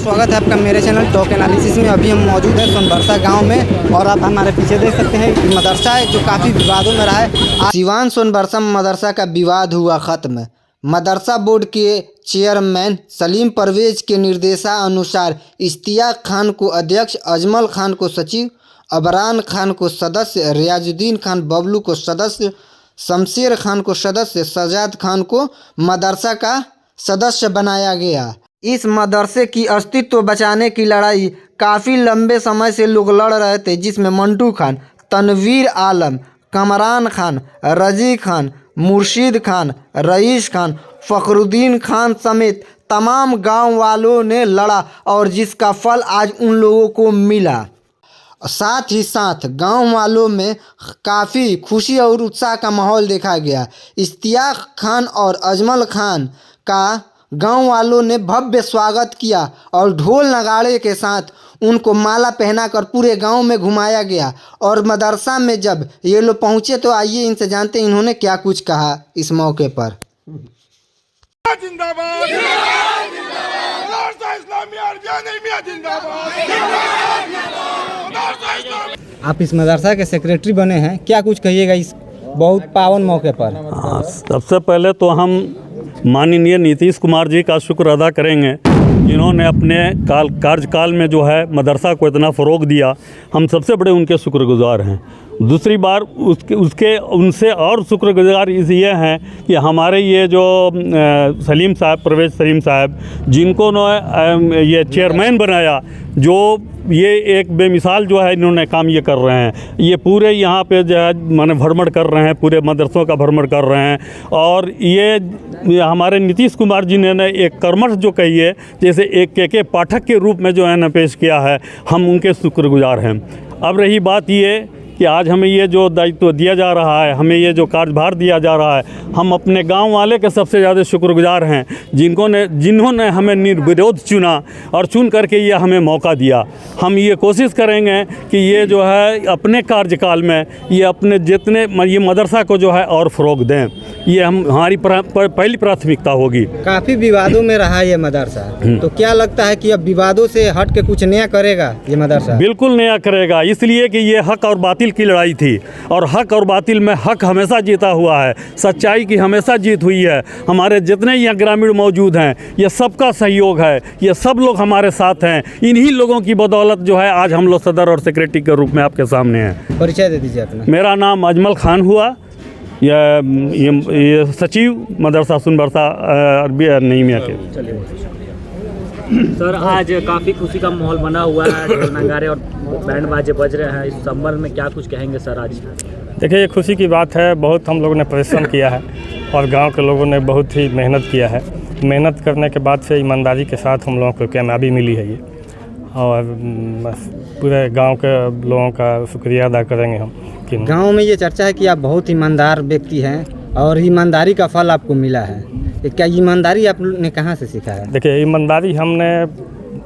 स्वागत है आपका मेरे चैनल टॉक एनालिसिस में। अभी हम मौजूद हैं सोनबरसा गांव में और आप हमारे पीछे देख सकते हैं कि मदरसा है जो काफ़ी विवादों में रहा है। सिवान सोनबरसा मदरसा का विवाद हुआ ख़त्म। मदरसा बोर्ड के चेयरमैन सलीम परवेज के निर्देशानुसार इश्तियाक खान को अध्यक्ष, अजमल खान को सचिव, अबरान खान को सदस्य, रियाजुद्दीन खान बबलू को सदस्य, शमशेर खान को सदस्य, सजाद खान को मदरसा का सदस्य बनाया गया। इस मदरसे की अस्तित्व बचाने की लड़ाई काफ़ी लंबे समय से लोग लड़ रहे थे, जिसमें मंटू खान, तनवीर आलम, कमरान खान, रजी खान, मुर्शीद खान, रईस खान, फ़खरुद्दीन खान समेत तमाम गांव वालों ने लड़ा और जिसका फल आज उन लोगों को मिला। साथ ही साथ गांव वालों में काफ़ी खुशी और उत्साह का माहौल देखा गया। इश्तियाक खान और अजमल खान का गांव वालों ने भव्य स्वागत किया और ढोल नगाड़े के साथ उनको माला पहनाकर पूरे गांव में घुमाया गया। और मदरसा में जब ये लोग पहुंचे तो आइए इनसे जानते हैं इन्होंने क्या कुछ कहा इस मौके पर। आप इस मदरसा के सेक्रेटरी बने हैं, क्या कुछ कहिएगा इस बहुत पावन मौके पर? सबसे पहले तो हम माननीय नीतीश कुमार जी का शुक्र अदा करेंगे, जिन्होंने अपने कार्यकाल में जो है मदरसा को इतना फ़रोग दिया। हम सबसे बड़े उनके शुक्रगुजार हैं। दूसरी बार उनसे और शुक्रगुजार इसलिए हैं कि हमारे ये जो सलीम साहब, परवेज सलीम साहब, जिनको ये चेयरमैन बनाया, जो ये एक बेमिसाल जो है इन्होंने काम ये कर रहे हैं। ये पूरे यहाँ पे जो है माने भ्रमण कर रहे हैं, पूरे मदरसों का भ्रमण कर रहे हैं। और ये हमारे नीतीश कुमार जी ने एक कर्मठ जो कही है, जैसे एक के पाठक के रूप में जो है ना पेश किया है, हम उनके शुक्रगुजार हैं। अब रही बात ये कि आज हमें ये जो दायित्व दिया जा रहा है, हमें ये जो कार्यभार दिया जा रहा है, हम अपने गांव वाले के सबसे ज़्यादा शुक्रगुजार हैं, जिन्होंने हमें निर्विरोध चुना और चुन करके ये हमें मौका दिया। हम ये कोशिश करेंगे कि ये जो है अपने कार्यकाल में ये अपने जितने ये मदरसा को जो है और फ़रोग दें, ये हमारी पहली प्राथमिकता होगी। काफ़ी विवादों में रहा ये मदरसा, तो क्या लगता है कि अब विवादों से हट के कुछ नया करेगा ये मदरसा? बिल्कुल नया करेगा, इसलिए कि ये हक और बातिल की लड़ाई थी और हक और बातिल में हक हमेशा जीता हुआ है, सच्चाई की हमेशा जीत हुई है। हमारे जितने यहाँ ग्रामीण मौजूद हैं, ये सबका सहयोग है, ये सब लोग हमारे साथ हैं। इन्हीं लोगों की बदौलत जो है आज हम लोग सदर और सेक्रेटरी के रूप में आपके सामने हैं। परिचय दे दीजिए अपना। मेरा नाम अजमल खान हुआ, ये सचिव मदरसा सोनबरसा नईमिया के। सर, आज काफ़ी खुशी का माहौल बना हुआ है, ढोल नगाड़े और बैंड बाजे बज रहे हैं। इस संबंध में क्या कुछ कहेंगे सर आज? देखिए, ये खुशी की बात है। बहुत हम लोगों ने परिश्रम किया है और गांव के लोगों ने बहुत ही मेहनत किया है। मेहनत करने के बाद से ईमानदारी के साथ हम लोगों को कामयाबी मिली है ये, और पूरे गांव के लोगों का शुक्रिया अदा करेंगे हम। कि गाँव में ये चर्चा है कि आप बहुत ईमानदार व्यक्ति हैं और ईमानदारी का फल आपको मिला है। क्या ईमानदारी आपने कहाँ से सीखा है? देखिए, ईमानदारी हमने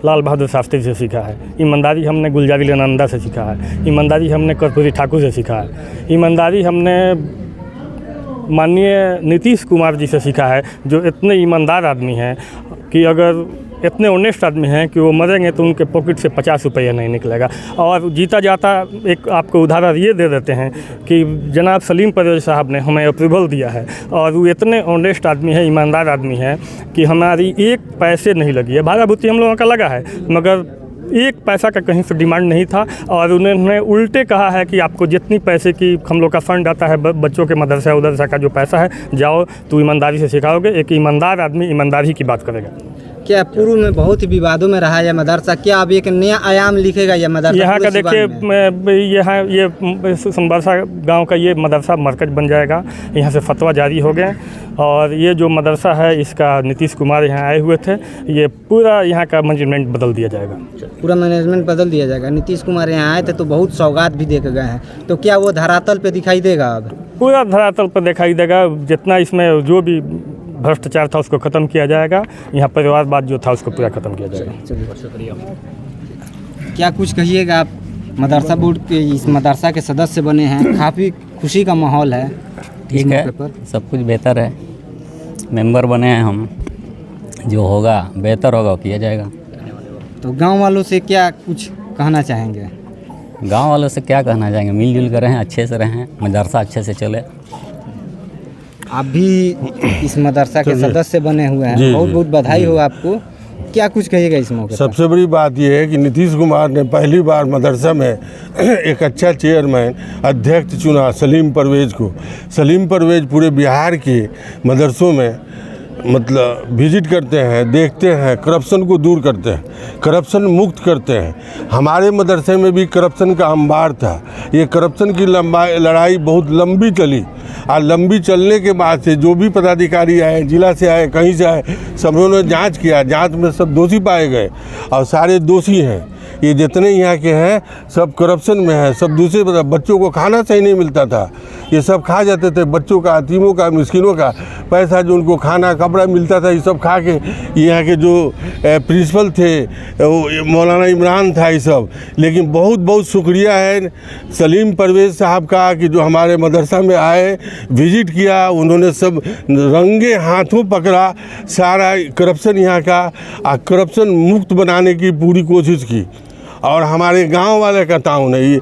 लाल बहादुर शास्त्री से सीखा है, ईमानदारी हमने गुलजारी लानंदा से सीखा है, ईमानदारी हमने कर्पूरी ठाकुर से सीखा है, ईमानदारी हमने माननीय नीतीश कुमार जी से सीखा है, जो इतने ईमानदार आदमी हैं कि अगर इतने ऑनेस्ट आदमी हैं कि वो मरेंगे तो उनके पॉकेट से 50 रुपया नहीं निकलेगा। और जीता जाता एक आपको उदाहरण ये दे देते हैं कि जनाब सलीम परवेज साहब ने हमें अप्रूवल दिया है और वो इतने ऑनेस्ट आदमी है, ईमानदार आदमी है कि हमारी एक पैसे नहीं लगी है। भाड़ा भूति हम लोगों का लगा है, मगर एक पैसा का कहीं से डिमांड नहीं था। और उन्होंने उल्टे कहा है कि आपको जितनी पैसे की हम लोग का फंड आता है बच्चों के मदरसा उदरसा का जो पैसा है, जाओ तो ईमानदारी से सिखाओगे। एक ईमानदार आदमी ईमानदारी की बात करेगा। क्या पूर्व में बहुत ही विवादों में रहा यह मदरसा, क्या अब एक नया आयाम लिखेगा यह मदरसा? यहाँ का देखिए, यहाँ ये सोनबरसा गांव का ये मदरसा मरकज बन जाएगा। यहाँ से फतवा जारी हो गए और ये जो मदरसा है इसका नीतीश कुमार यहाँ आए हुए थे, ये पूरा यहाँ का मैनेजमेंट बदल दिया जाएगा। पूरा मैनेजमेंट बदल दिया जाएगा। नीतीश कुमार यहाँ आए थे तो बहुत सौगात भी दे के गए हैं, तो क्या वो धरातल पे दिखाई देगा? अब पूरा धरातल पर दिखाई देगा। जितना इसमें जो भी भ्रष्टाचार था उसको ख़त्म किया जाएगा। यहाँ परिवारवाद जो था उसको पूरा ख़त्म किया जाएगा। शुक्रिया। क्या कुछ कहिएगा? आप मदरसा बोर्ड के इस मदरसा के सदस्य बने हैं, काफ़ी खुशी का माहौल है। ठीक है, सब कुछ बेहतर है। मेंबर बने हैं हम, जो होगा बेहतर होगा किया जाएगा। तो गांव वालों से क्या कुछ कहना चाहेंगे? गांव वालों से क्या कहना चाहेंगे, मिलजुल कर रहें, अच्छे से रहें, मदरसा अच्छे से चले। आप भी इस मदरसा के सदस्य बने हुए हैं, बहुत बहुत बधाई हो आपको। क्या कुछ कहिएगा इस मौके पर? सबसे बड़ी बात यह है कि नीतीश कुमार ने पहली बार मदरसा में एक अच्छा चेयरमैन अध्यक्ष चुना, सलीम परवेज़ को। सलीम परवेज़ पूरे बिहार के मदरसों में मतलब विजिट करते हैं, देखते हैं, करप्शन को दूर करते हैं, करप्शन मुक्त करते हैं। हमारे मदरसे में भी करप्शन का अंबार था। ये करप्शन की लड़ाई बहुत लंबी चली और लंबी चलने के बाद से जो भी पदाधिकारी आए, जिला से आए, कहीं से आए, सब उन्होंने जांच किया। जांच में सब दोषी पाए गए और सारे दोषी हैं। ये जितने यहाँ के हैं सब करप्शन में हैं। सब दूसरे बच्चों को खाना सही नहीं मिलता था, ये सब खा जाते थे। बच्चों का, यतीमों का, मिस्किनों का पैसा जो उनको खाना कपड़ा मिलता था, ये सब खा के यहाँ के जो प्रिंसिपल थे वो मौलाना इमरान था, ये सब। लेकिन बहुत बहुत शुक्रिया है सलीम परवेज़ साहब का कि जो हमारे मदरसा में आए, विजिट किया, उन्होंने सब रंगे हाथों पकड़ा सारा करप्शन यहाँ का, करप्शन मुक्त बनाने की पूरी कोशिश की। और हमारे गांव वाले का ताउन है,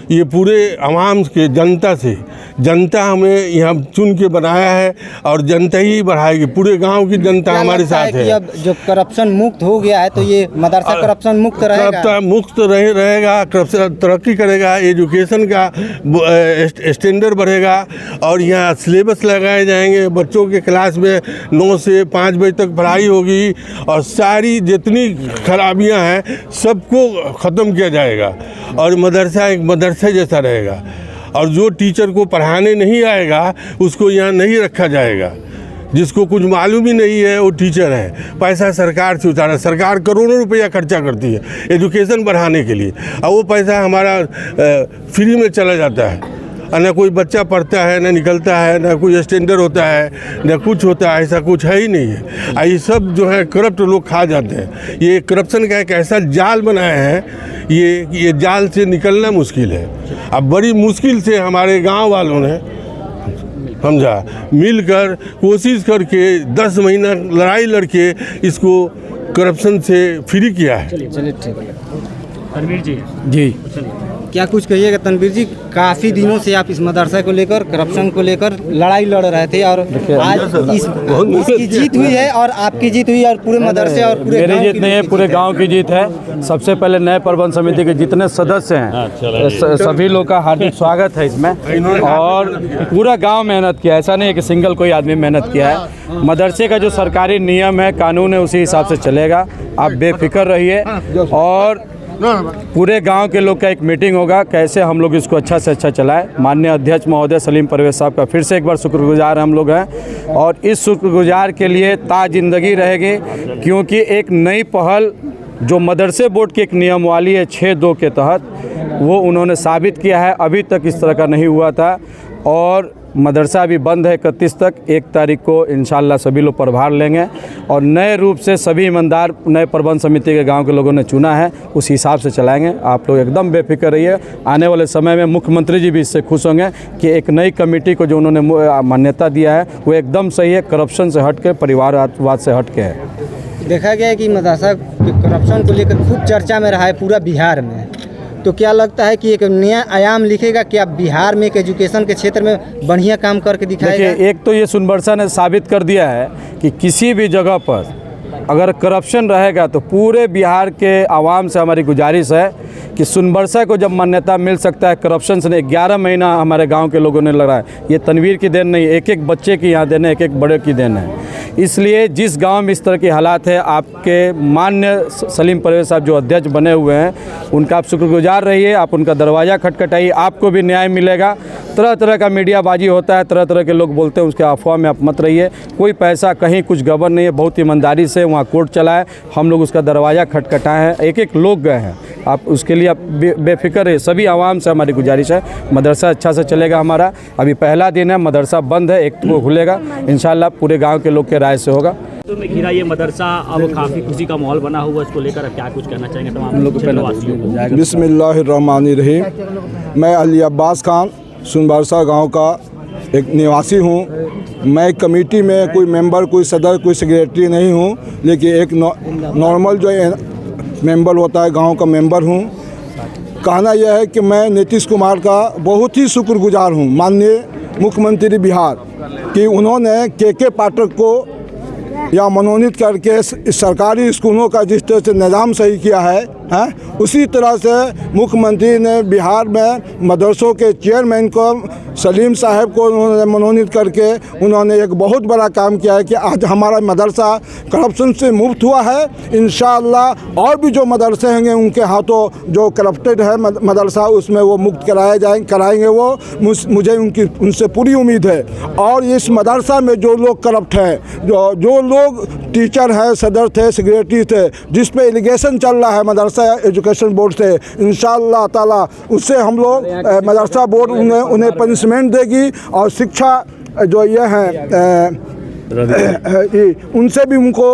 ये पूरे आवाम के जनता से, जनता हमें यहाँ चुन के बनाया है और जनता ही बढ़ाएगी। पूरे गांव की जनता हमारे साथ है। कि अब जो करप्शन मुक्त हो गया है तो ये मदरसा करप्शन मुक्त रहेगा, मुक्त रहेगा, करप्शन तरक्की करेगा, एजुकेशन का स्टैंडर्ड बढ़ेगा और यहाँ सिलेबस लगाए जाएंगे। बच्चों के क्लास में 9 से 5 बजे तक पढ़ाई होगी और सारी जितनी खराबियाँ हैं सबको ख़त्म किया जाएगा और मदरसा एक मदरसा जैसा रहेगा। और जो टीचर को पढ़ाने नहीं आएगा उसको यहाँ नहीं रखा जाएगा। जिसको कुछ मालूम ही नहीं है वो टीचर है। पैसा सरकार से उतारा, सरकार करोड़ों रुपया खर्चा करती है एजुकेशन बढ़ाने के लिए और वो पैसा हमारा फ्री में चला जाता है। ना कोई बच्चा पढ़ता है, ना निकलता है, ना कोई स्टैंडर्ड होता है, ना कुछ होता है। ऐसा कुछ है ही नहीं है। ये सब जो है करप्ट लोग खा जाते हैं। ये करप्शन का एक ऐसा जाल बनाया है, ये जाल से निकलना मुश्किल है। अब बड़ी मुश्किल से हमारे गांव वालों ने समझा मिलकर कोशिश करके 10 महीना लड़ाई लड़के इसको करप्शन से फ्री किया है। चलिए ठीक है। तनवीर जी जी, क्या कुछ कहिएगा तनवीर जी? काफ़ी दिनों से आप इस मदरसा को लेकर, करप्शन को लेकर लड़ाई लड़ रहे थे और आज इसकी जीत हुई है और आपकी जीत हुई और पूरे मदरसे और पूरे मेरी जीत नहीं है, पूरे गांव की जीत है। सबसे पहले नए प्रबंध समिति के जितने सदस्य हैं सभी लोग का हार्दिक स्वागत है इसमें। और पूरा गांव मेहनत किया, ऐसा नहीं है कि सिंगल कोई आदमी मेहनत किया है। मदरसे का जो सरकारी नियम है, कानून है, उसी हिसाब से चलेगा। आप बेफिक्र रहिए और पूरे गांव के लोग का एक मीटिंग होगा, कैसे हम लोग इसको अच्छा से अच्छा चलाएं। माननीय अध्यक्ष महोदय सलीम परवेज़ साहब का फिर से एक बार शुक्रगुजार हम लोग हैं और इस शुक्रगुजार के लिए ज़िंदगी रहेगी, क्योंकि एक नई पहल जो मदरसे बोर्ड की एक नियमावली है 6(2) के तहत, वो उन्होंने साबित किया है। अभी तक इस तरह का नहीं हुआ था और मदरसा अभी बंद है 31 तक। 1 तारीख को इंशाल्लाह सभी लोग प्रभार लेंगे और नए रूप से सभी ईमानदार नए प्रबंध समिति के गांव के लोगों ने चुना है, उस हिसाब से चलाएंगे। आप लोग एकदम बेफिक्र रहिए। आने वाले समय में मुख्यमंत्री जी भी इससे खुश होंगे कि एक नई कमेटी को जो उन्होंने मान्यता दिया है वो एकदम सही है, करप्शन से हट के, परिवारवाद से हट के है। देखा गया है कि मदरसा करप्शन को लेकर खूब चर्चा में रहा है पूरा बिहार में। तो क्या लगता है कि एक नया आयाम लिखेगा कि आप बिहार में एक एजुकेशन के क्षेत्र में बढ़िया काम करके दिखाएगा? देखिए, एक तो ये सोनबरसा ने साबित कर दिया है कि किसी भी जगह पर अगर करप्शन रहेगा तो पूरे बिहार के आवाम से हमारी गुजारिश है कि सोनबरसा को जब मान्यता मिल सकता है करप्शन से। 11 महीना हमारे गांव के लोगों ने लड़ा है। ये तनवीर की देन नहीं, एक एक बच्चे की यहाँ देन है, एक एक बड़े की देन है। इसलिए जिस गांव में इस तरह के हालात है, आपके मान्य सलीम परवेज़ साहब जो अध्यक्ष बने हुए हैं उनका आप शुक्रगुजार रहिए, आप उनका दरवाज़ा खटखटाइए, आपको भी न्याय मिलेगा। तरह तरह का मीडियाबाजी होता है, तरह तरह के लोग बोलते हैं, उसके अफवाह में आप मत रहिए। कोई पैसा कहीं कुछ गड़बड़ नहीं है, बहुत ईमानदारी से वहाँ कोर्ट चला है, हम लोग उसका दरवाज़ा खटखटाए हैं, एक एक लोग गए हैं। आप उसके लिए आप बेफिक्र रहिए। सभी आवाम से हमारी गुजारिश है, मदरसा अच्छा से चलेगा हमारा। अभी पहला दिन है, मदरसा बंद है, 1 को खुलेगा इंशाल्लाह। पूरे गाँव के लोग के राय से होगा। तो में घिरा ये मदरसा, अब काफ़ी खुशी का माहौल बना हुआ, इसको लेकर अब क्या कुछ कहना चाहेंगे तमाम क्षेत्रवासियों को? बिस्मिल्लाहिर्रहमानिर्रहीम। मैं अली अब्बास खान सोनबरसा गांव का एक निवासी हूं। मैं कमेटी में कोई मेंबर, कोई सदर, कोई सेक्रेटरी नहीं हूं, लेकिन एक नॉर्मल जो मेंबर होता है, गांव का मेंबर हूं। कहना यह है कि मैं नीतीश कुमार का बहुत ही शुक्रगुजार हूं, माननीय मुख्यमंत्री बिहार, कि उन्होंने के पाठक को या मनोनीत करके इस सरकारी स्कूलों का जिस तरह से निज़ाम सही किया है, उसी तरह से मुख्यमंत्री ने बिहार में मदरसों के चेयरमैन को सलीम साहब को उन्होंने मनोनीत करके उन्होंने एक बहुत बड़ा काम किया है कि आज हमारा मदरसा करप्शन से मुक्त हुआ है। इंशाअल्लाह और भी जो मदरसे होंगे उनके हाथों जो करप्टेड है मदरसा, उसमें वो मुक्त कराएंगे वो, मुझे उनसे पूरी उम्मीद है। और इस मदरसा में जो लोग करप्ट हैं, जो लोग टीचर हैं, सदर थे, सेक्रेटरी थे, जिस पे एलिगेशन चल रहा है मदरसा एजुकेशन बोर्ड से, इंशाअल्लाह ताला उससे हम लोग मदरसा बोर्ड उन्हें पनिशमेंट देगी और शिक्षा जो ये है उनसे भी उनको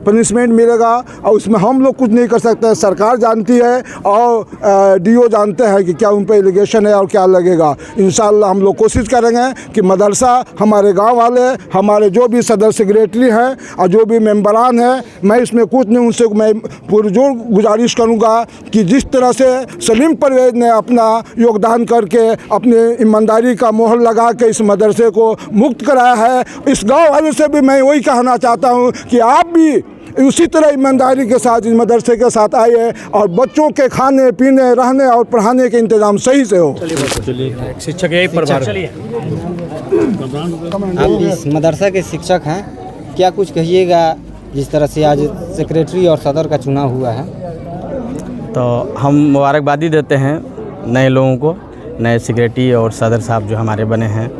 पनिशमेंट मिलेगा। और उसमें हम लोग कुछ नहीं कर सकते, सरकार जानती है और डीओ जानते हैं कि क्या उन पर एलिगेशन है और क्या लगेगा। इंशाअल्लाह हम लोग कोशिश करेंगे कि मदरसा हमारे गांव वाले, हमारे जो भी सदर सेक्रेटरी हैं और जो भी मेंबरान हैं, मैं इसमें कुछ नहीं, उनसे मैं पुरजोर गुजारिश करूँगा कि जिस तरह से सलीम परवेज ने अपना योगदान करके अपनी ईमानदारी का मोहर लगा के इस मदरसे को मुक्त कराया है, इस गाँव वाले से भी मैं वही कहना चाहता हूँ कि आप भी उसी तरह ईमानदारी के साथ इस मदरसे के साथ आइए और बच्चों के खाने पीने, रहने और पढ़ाने के इंतजाम सही से हो। शिक्षक यही प्रभाव। आप इस मदरसा के शिक्षक हैं, क्या कुछ कहिएगा जिस तरह से आज सेक्रेटरी और सदर का चुनाव हुआ है? तो हम मुबारकबादी देते हैं नए लोगों को, नए सेक्रेटरी और सदर साहब जो हमारे बने हैं,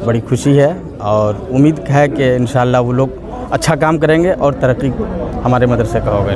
बड़ी खुशी है और उम्मीद है कि इंशाअल्लाह वो लोग अच्छा काम करेंगे और तरक्की हमारे मदरसे का होगा।